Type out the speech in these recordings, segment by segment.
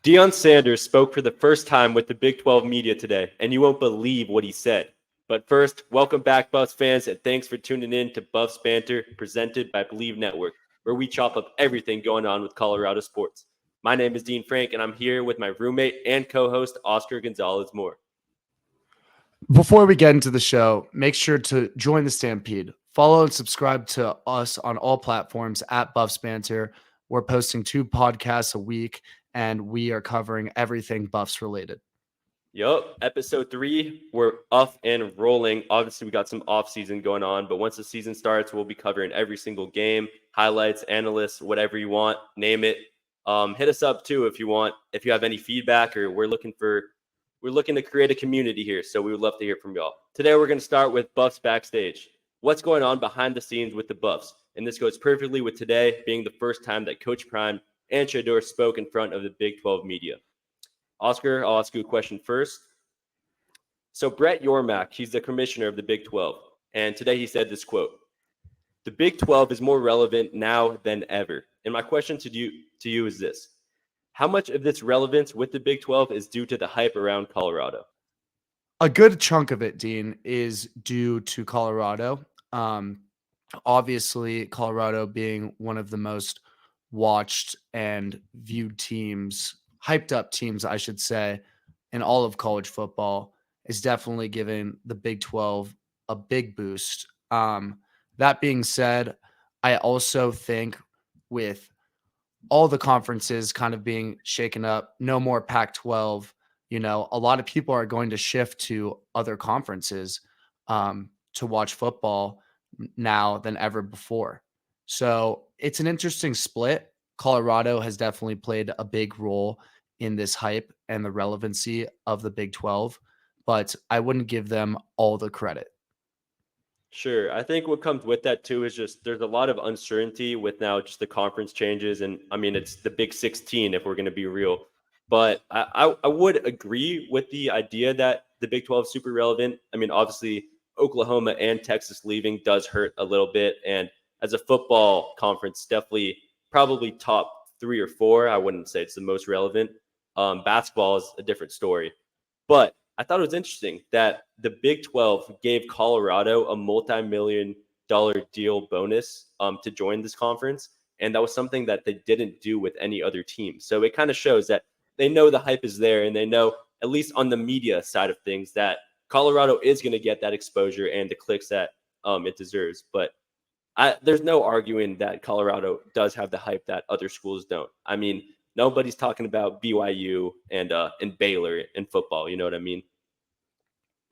Deion Sanders spoke for the first time with the Big 12 media today, and you won't believe what he said. But first, welcome back, Buffs fans, and thanks for tuning in to Buffs Banter, presented by Believe Network, where we chop up everything going on with Colorado sports. My name is Dean Frank, and I'm here with my roommate and co-host, Oscar Gonzalez-Moore. Before we get into the show, make sure to join the Stampede. Follow and subscribe to us on all platforms at Buffs Banter. We're posting 2 podcasts a week, and we are covering everything Buffs related. Yup, episode 3, we're up and rolling. Obviously, we got some off-season going on, but once the season starts, we'll be covering every single game, highlights, analysts, whatever you want, name it. Hit us up too if you want, if you have any feedback, or we're looking to create a community here, so we would love to hear from y'all. Today, we're going to start with Buffs Backstage. What's going on behind the scenes with the Buffs? And this goes perfectly with today being the first time that Coach Prime and Shedeur spoke in front of the Big 12 media. Oscar, I'll ask you a question first. So Brett Yormark, he's the commissioner of the Big 12, and today he said this quote: "The Big 12 is more relevant now than ever." And my question to you is this: how much of this relevance with the Big 12 is due to the hype around Colorado? A good chunk of it, Dean, is due to Colorado. Obviously, Colorado being one of the most watched and viewed teams, hyped up teams, I should say, in all of college football, is definitely giving the Big 12 a big boost. That being said, I also think with all the conferences kind of being shaken up, no more Pac-12, a lot of people are going to shift to other conferences to watch football now than ever before. So it's an interesting split. Colorado has definitely played a big role in this hype and the relevancy of the Big 12, but I wouldn't give them all the credit. Sure. I think what comes with that too is just there's a lot of uncertainty with now just the conference changes. And I mean, it's the Big 16 if we're going to be real. But I would agree with the idea that the Big 12 is super relevant. I mean, obviously, Oklahoma and Texas leaving does hurt a little bit. And as a football conference, definitely probably top 3 or 4. I wouldn't say it's the most relevant. Basketball is a different story. But I thought it was interesting that the Big 12 gave Colorado a multi-million-dollar deal bonus to join this conference. And that was something that they didn't do with any other team. So it kind of shows that they know the hype is there, and they know, at least on the media side of things, that Colorado is going to get that exposure and the clicks that it deserves. But there's no arguing that Colorado does have the hype that other schools don't. I mean, nobody's talking about BYU and Baylor in football. You know what I mean?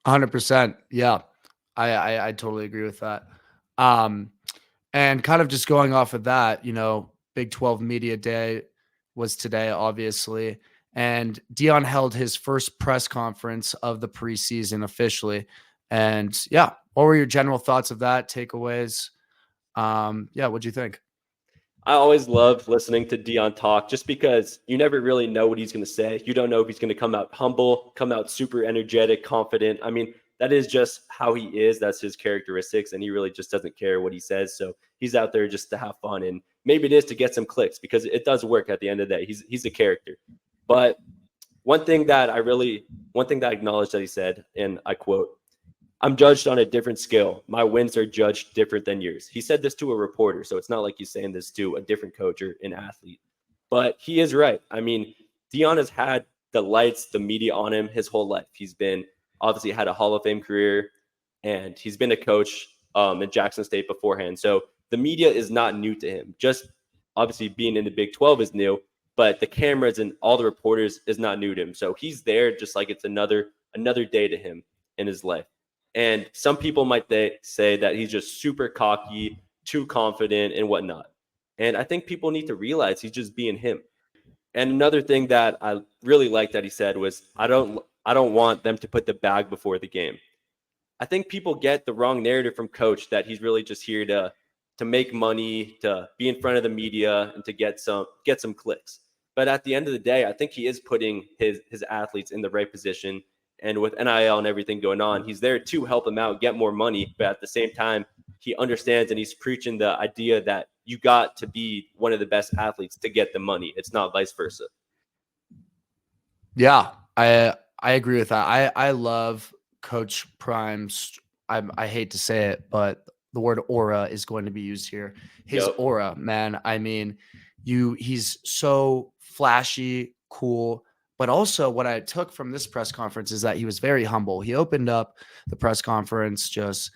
100%. Yeah, I totally agree with that. And kind of just going off of that, Big 12 Media Day was today, obviously. And Deion held his first press conference of the preseason officially. And yeah, what were your general thoughts of that? Takeaways? What'd you think? I always love listening to Deion talk just because you never really know what he's going to say. You don't know if he's going to come out humble, come out super energetic, confident. I mean, that is just how he is. That's his characteristics, and he really just doesn't care what he says. So he's out there just to have fun, and maybe it is to get some clicks because it does work at the end of the day. He's a character. But one thing that I acknowledge that he said, and I quote, "I'm judged on a different scale. My wins are judged different than yours." He said this to a reporter, so it's not like he's saying this to a different coach or an athlete. But he is right. I mean, Deion has had the lights, the media on him his whole life. He's been obviously had a Hall of Fame career, and he's been a coach in Jackson State beforehand. So the media is not new to him. Just obviously being in the Big 12 is new, but the cameras and all the reporters is not new to him. So he's there just like it's another day to him in his life. And some people might say that he's just super cocky, too confident, and whatnot. And I think people need to realize he's just being him. And another thing that I really liked that he said was, I don't want them to put the bag before the game. I think people get the wrong narrative from Coach that he's really just here to make money, to be in front of the media, and to get some clicks. But at the end of the day, I think he is putting his athletes in the right position. And with NIL and everything going on, he's there to help them out, get more money. But at the same time, he understands and he's preaching the idea that you got to be one of the best athletes to get the money. It's not vice versa. Yeah, I agree with that. I love Coach Prime's. I hate to say it, but the word aura is going to be used here. His Yep. aura, man. I mean, he's so flashy, cool, but also what I took from this press conference is that he was very humble. He opened up the press conference just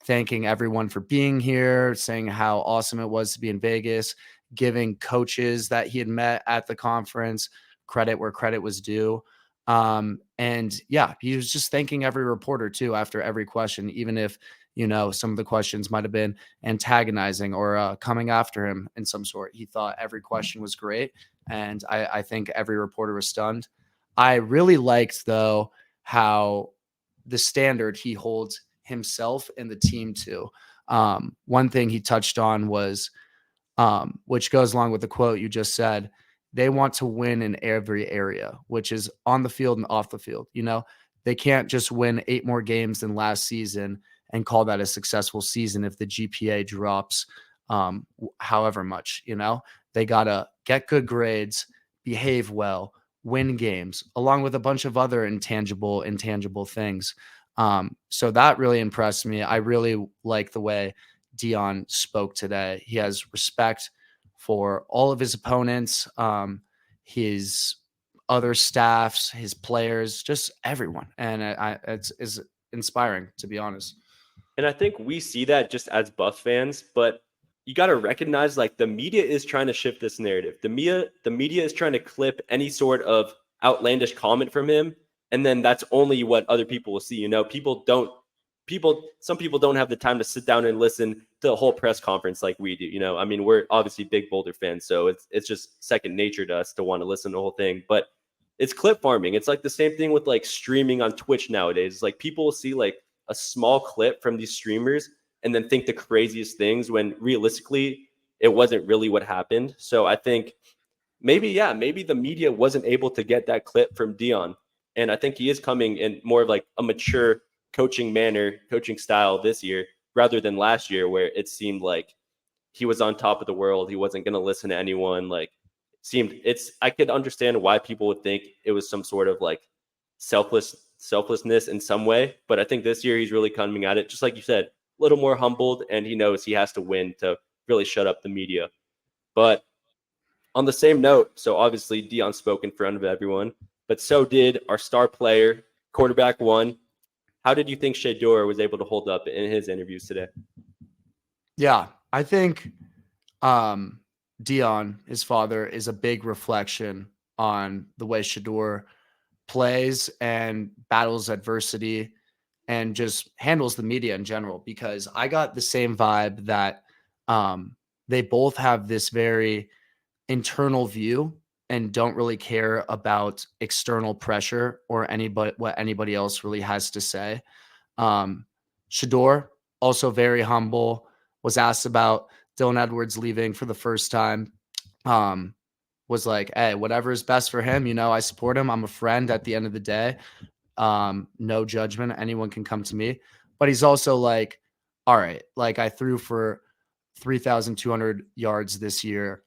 thanking everyone for being here, saying how awesome it was to be in Vegas, giving coaches that he had met at the conference credit where credit was due. And yeah, he was just thanking every reporter too after every question, even if, some of the questions might have been antagonizing or coming after him in some sort. He thought every question was great. And I think every reporter was stunned. I really liked, though, how the standard he holds himself and the team to. One thing he touched on was which goes along with the quote you just said. They want to win in every area, which is on the field and off the field. They can't just win 8 more games than last season and call that a successful season if the GPA drops however much. They got to get good grades, behave well, win games, along with a bunch of other intangible things. So that really impressed me. I really like the way Deion spoke today. He has respect for all of his opponents, his other staffs, his players, just everyone, and it's inspiring, to be honest. And I think we see that just as Buff fans, but you got to recognize like the media is trying to shift this narrative. The media is trying to clip any sort of outlandish comment from him, and then that's only what other people will see. Some people don't have the time to sit down and listen to the whole press conference like we do. I mean, we're obviously big Boulder fans, so it's just second nature to us to want to listen to the whole thing. But it's clip farming. It's like the same thing with like streaming on Twitch nowadays. It's like people will see like a small clip from these streamers and then think the craziest things when realistically it wasn't really what happened. So I think maybe the media wasn't able to get that clip from Deion. And I think he is coming in more of like a mature coaching style this year rather than last year where it seemed like he was on top of the world. He wasn't going to listen to anyone. Like I could understand why people would think it was some sort of like selflessness in some way. But I think this year he's really coming at it, just like you said, a little more humbled, and he knows he has to win to really shut up the media. But on the same note, so obviously Deion spoke in front of everyone, but so did our star player, quarterback one. How did you think Shedeur was able to hold up in his interviews today? Yeah, I think Dion, his father, is a big reflection on the way Shador plays and battles adversity and just handles the media in general. Because I got the same vibe that they both have this very internal view and don't really care about external pressure or anybody what anybody else really has to say. Um, Shador, also very humble, was asked about Dylan Edwards leaving for the first time. Um, was like, hey, whatever is best for him, I support him. I'm a friend at the end of the day. No judgment. Anyone can come to me. But he's also like, all right, like I threw for 3,200 yards this year.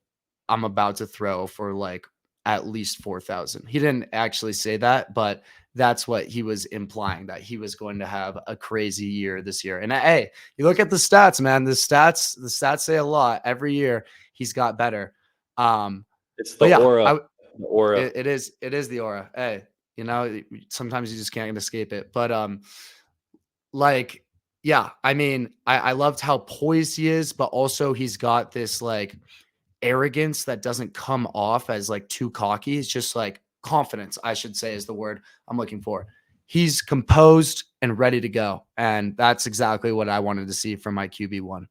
I'm about to throw for like at least 4,000. He didn't actually say that, but that's what he was implying, that he was going to have a crazy year this year. And hey, you look at the stats, man. The stats say a lot. Every year he's got better. It's the But yeah, aura. The aura. it is the aura. Hey, sometimes you just can't escape it. But like, yeah, I mean, I loved how poised he is, but also he's got this like arrogance that doesn't come off as like too cocky. It's just like confidence, I should say, is the word I'm looking for. He's composed and ready to go. And that's exactly what I wanted to see from my QB1.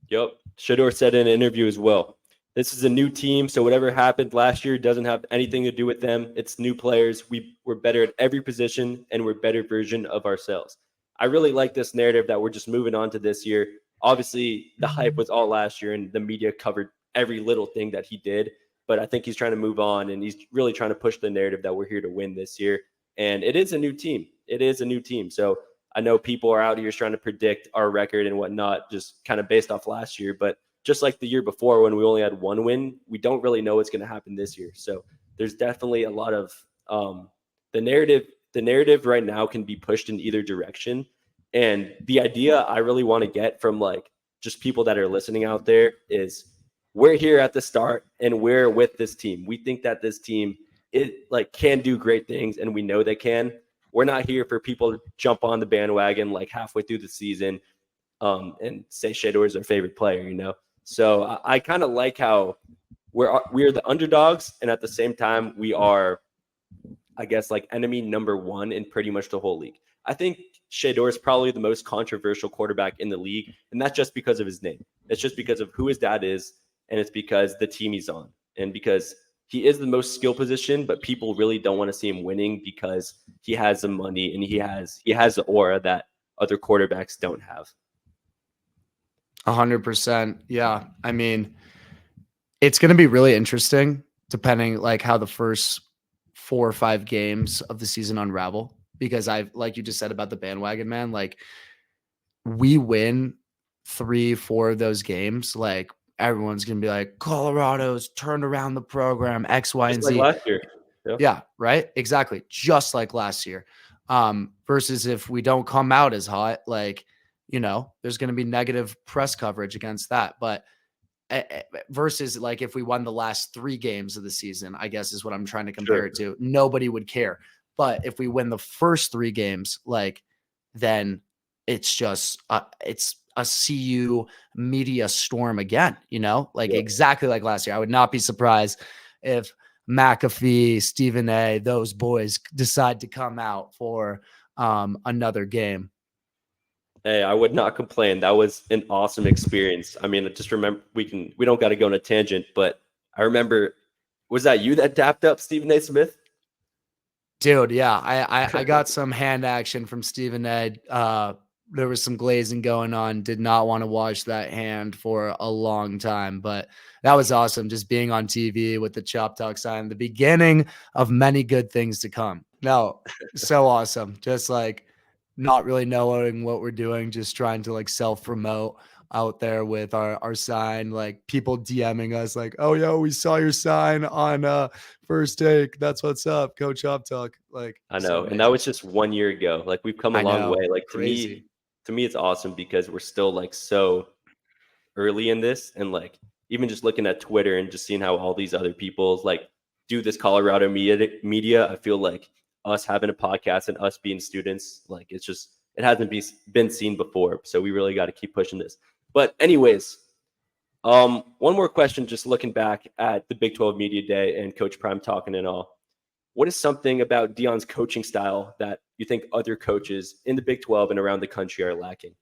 Yep. Shador said in an interview as well. This is a new team, so whatever happened last year doesn't have anything to do with them. It's new players. We're better at every position, and we're a better version of ourselves. I really like this narrative that we're just moving on to this year. Obviously, the hype was all last year, and the media covered every little thing that he did. But I think he's trying to move on, and he's really trying to push the narrative that we're here to win this year. And it is a new team. It is a new team. So I know people are out here trying to predict our record and whatnot, just kind of based off last year. But just like the year before when we only had one win, we don't really know what's going to happen this year. So there's definitely a lot of Um, the narrative right now can be pushed in either direction. And the idea I really want to get from like just people that are listening out there is we're here at the start and we're with this team. We think that this team it like can do great things and we know they can. We're not here for people to jump on the bandwagon like halfway through the season and say Shedeur is our favorite player, you know. So I kind of like how we're the underdogs, and at the same time we are, I guess, like enemy number one in pretty much the whole league. I think Shedeur is probably the most controversial quarterback in the league, and that's just because of his name. It's just because of who his dad is, and it's because the team he's on, and because he is the most skill position, but people really don't want to see him winning because he has the money and he has the aura that other quarterbacks don't have. 100%. Yeah. I mean, it's going to be really interesting depending like how the first 4 or 5 games of the season unravel, because like you just said about the bandwagon, man, like we win 3, 4 of those games, like everyone's going to be like, Colorado's turned around the program, X, Y, Just and like Z. last year. Yeah. Yeah, right. Exactly. Just like last year. Versus if we don't come out as hot, like, there's going to be negative press coverage against that. But versus like if we won the last 3 games of the season, I guess is what I'm trying to compare Sure. it to. Nobody would care. But if we win the first 3 games, like then it's just it's a CU media storm again, like Yeah. exactly like last year. I would not be surprised if McAfee, Stephen A, those boys decide to come out for another game. Hey, I would not complain. That was an awesome experience. I mean, just remember we don't got to go on a tangent, but I remember, was that you that dapped up Stephen A. Smith? Dude, yeah, I got some hand action from Stephen A. There was some glazing going on. Did not want to wash that hand for a long time, but that was awesome. Just being on TV with the Chop Talk sign, the beginning of many good things to come. No, so awesome. Just like not really knowing what we're doing, just trying to like self promote out there with our sign, like people DMing us like, oh, yo, we saw your sign on First Take. That's what's up. Coach Chop Talk. Like, I so know, and that amazing. was just 1 year ago. Like we've come a I long know. way. Like Crazy. to me, it's awesome because we're still like so early in this, and like even just looking at Twitter and just seeing how all these other people like do this Colorado media. I feel like us having a podcast and us being students, like it hasn't been seen before. So we really got to keep pushing this. But anyways, one more question. Just looking back at the Big 12 Media Day and Coach Prime talking and all. What is something about Deion's coaching style that you think other coaches in the Big 12 and around the country are lacking?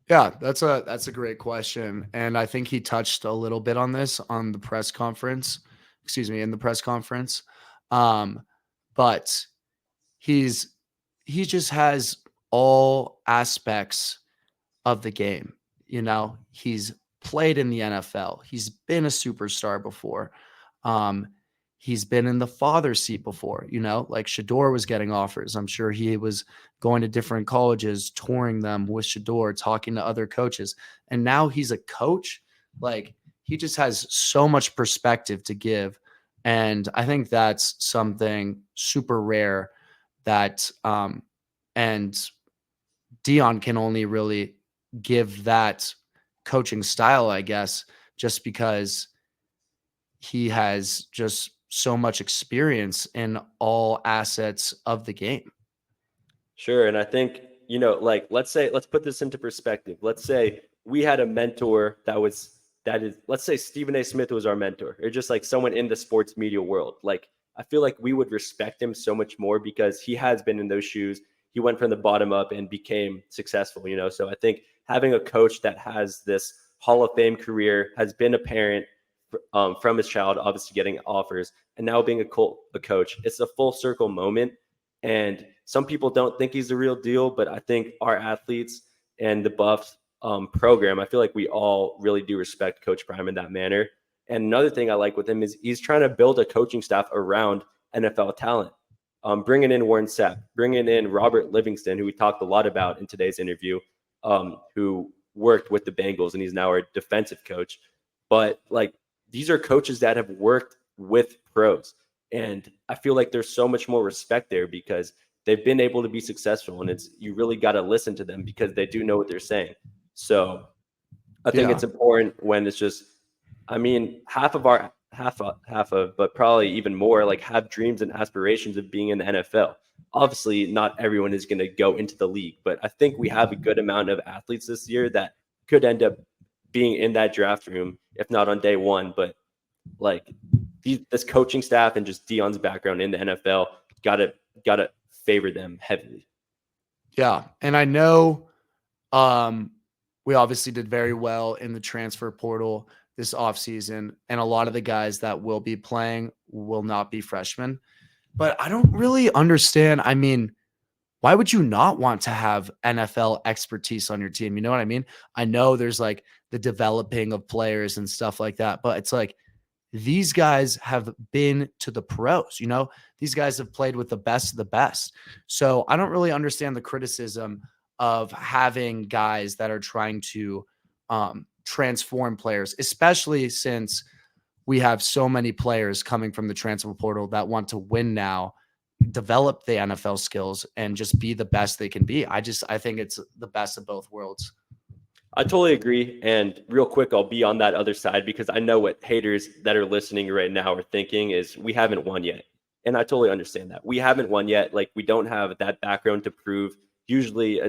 Yeah, that's a great question. And I think he touched a little bit on this on the press conference. Excuse me, in the press conference. But he's he just has all aspects of the game. He's played in the NFL. He's been a superstar before. Um, he's been in the father seat before, like Shedeur was getting offers. I'm sure he was going to different colleges, touring them with Shedeur, talking to other coaches. And now he's a coach. Like he just has so much perspective to give. And I think that's something super rare that and Deion can only really give that coaching style, I guess, just because he has just so much experience in all assets of the game. Sure. And I think, like let's put this into perspective. Let's say we had a mentor let's say Stephen A. Smith was our mentor, or just like someone in the sports media world. Like I feel like we would respect him so much more because he has been in those shoes. He went from the bottom up and became successful. So I think having a coach that has this Hall of Fame career, has been a parent from his child, obviously getting offers, and now being a coach, it's a full circle moment. And some people don't think he's the real deal, but I think our athletes and the Buffs program, I feel like we all really do respect Coach Prime in that manner. And another thing I like with him is he's trying to build a coaching staff around NFL talent. Bringing in Warren Sapp, bringing in Robert Livingston, who we talked a lot about in today's interview, who worked with the Bengals and he's now our defensive coach. But like these are coaches that have worked with pros. And I feel like there's so much more respect there because they've been able to be successful, and you really got to listen to them because they do know what they're saying. So I think Yeah. it's important when it's just, I mean, but probably even more, like have dreams and aspirations of being in the NFL. Obviously, not everyone is going to go into the league, but I think we have a good amount of athletes this year that could end up being in that draft room, if not on day one. But like this coaching staff and just Deion's background in the NFL gotta favor them heavily. Yeah. And I know we obviously did very well in the transfer portal this offseason, and a lot of the guys that will be playing will not be freshmen. But I don't really understand. I mean, why would you not want to have NFL expertise on your team? You know what I mean? I know there's like the developing of players and stuff like that, but it's like these guys have been to the pros, these guys have played with the best of the best. So I don't really understand the criticism of having guys that are trying to transform players, especially since we have so many players coming from the transfer portal that want to win now, develop the NFL skills, and just be the best they can be. I think it's the best of both worlds. I totally agree. And real quick, I'll be on that other side because I know what haters that are listening right now are thinking is we haven't won yet. And I totally understand that. We haven't won yet. Like we don't have that background to prove. Usually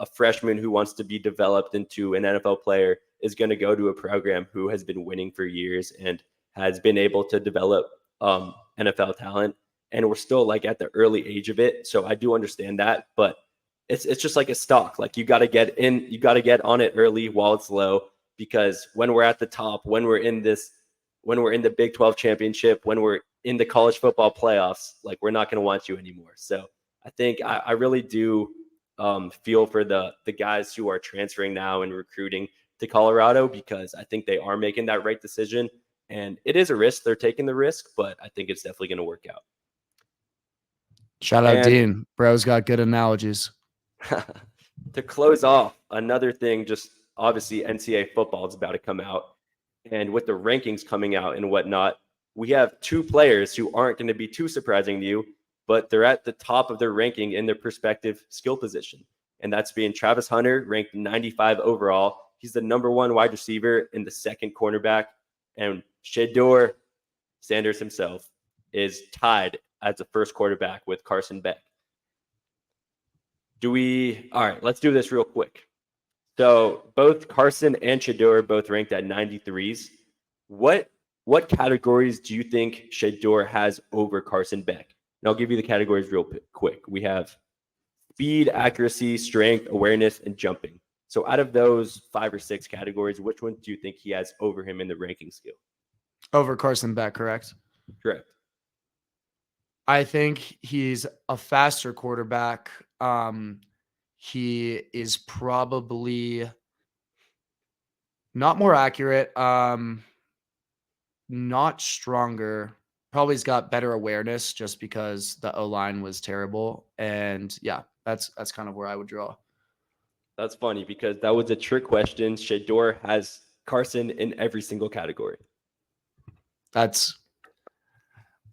a freshman who wants to be developed into an NFL player is going to go to a program who has been winning for years and has been able to develop NFL talent. And we're still like at the early age of it. So I do understand that. But it's just like a stock. Like you got to get in, you got to get on it early while it's low, because when we're at the top, when we're in the Big 12 championship, when we're in the college football playoffs, like we're not going to want you anymore. So I think I really do feel for the guys who are transferring now and recruiting to Colorado, because I think they are making that right decision. And it is a risk. They're taking the risk, but I think it's definitely going to work out. Shout out And Dean. Bro's got good analogies. to close off, another thing, just obviously NCAA football is about to come out. And with the rankings coming out and whatnot, we have two players who aren't going to be too surprising to you, but they're at the top of their ranking in their prospective skill position. And that's being Travis Hunter, ranked 95 overall. He's the number one wide receiver and the second cornerback. And Shedeur Sanders himself is tied as the first quarterback with Carson Beck. All right, let's do this real quick. So both Carson and Shedeur both ranked at 93s. What categories do you think Shedeur has over Carson Beck? And I'll give you the categories real quick. We have speed, accuracy, strength, awareness, and jumping. So out of those 5 or 6 categories, which one do you think he has over him in the ranking scale? Over Carson Beck, correct? Correct. I think he's a faster quarterback. He is probably not more accurate, not stronger. Probably has got better awareness just because the O-line was terrible. And yeah, that's kind of where I would draw. That's funny because that was a trick question. Shedeur has Carson in every single category.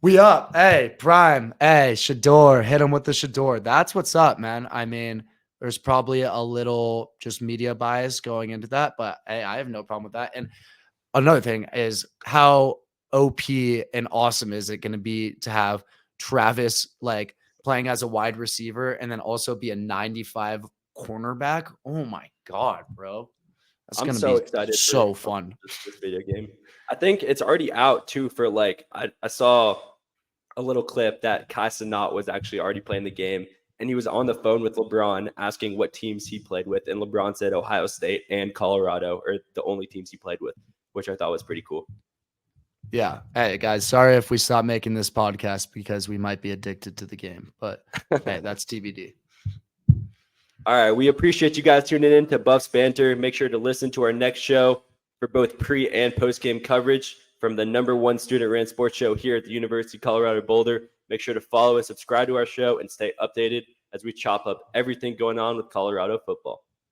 We up. Hey, Prime. Hey, Shedeur. Hit him with the Shedeur. That's what's up, man. I mean, there's probably a little just media bias going into that, but hey, I have no problem with that. And another thing is how OP and awesome is it going to be to have Travis like playing as a wide receiver and then also be a 95 cornerback? Oh my God, bro. That's I'm going to so be excited so for fun. this video game. I think it's already out too for like, I saw a little clip that Kai Cenat was actually already playing the game, and he was on the phone with LeBron asking what teams he played with, and LeBron said Ohio State and Colorado are the only teams he played with, which I thought was pretty cool. Yeah. Hey, guys, sorry if we stop making this podcast because we might be addicted to the game, but hey, that's TBD. All right. We appreciate you guys tuning in to Buffs Banter. Make sure to listen to our next show for both pre and post game coverage from the #1 student-ran sports show here at the University of Colorado Boulder. Make sure to follow and subscribe to our show and stay updated as we chop up everything going on with Colorado football.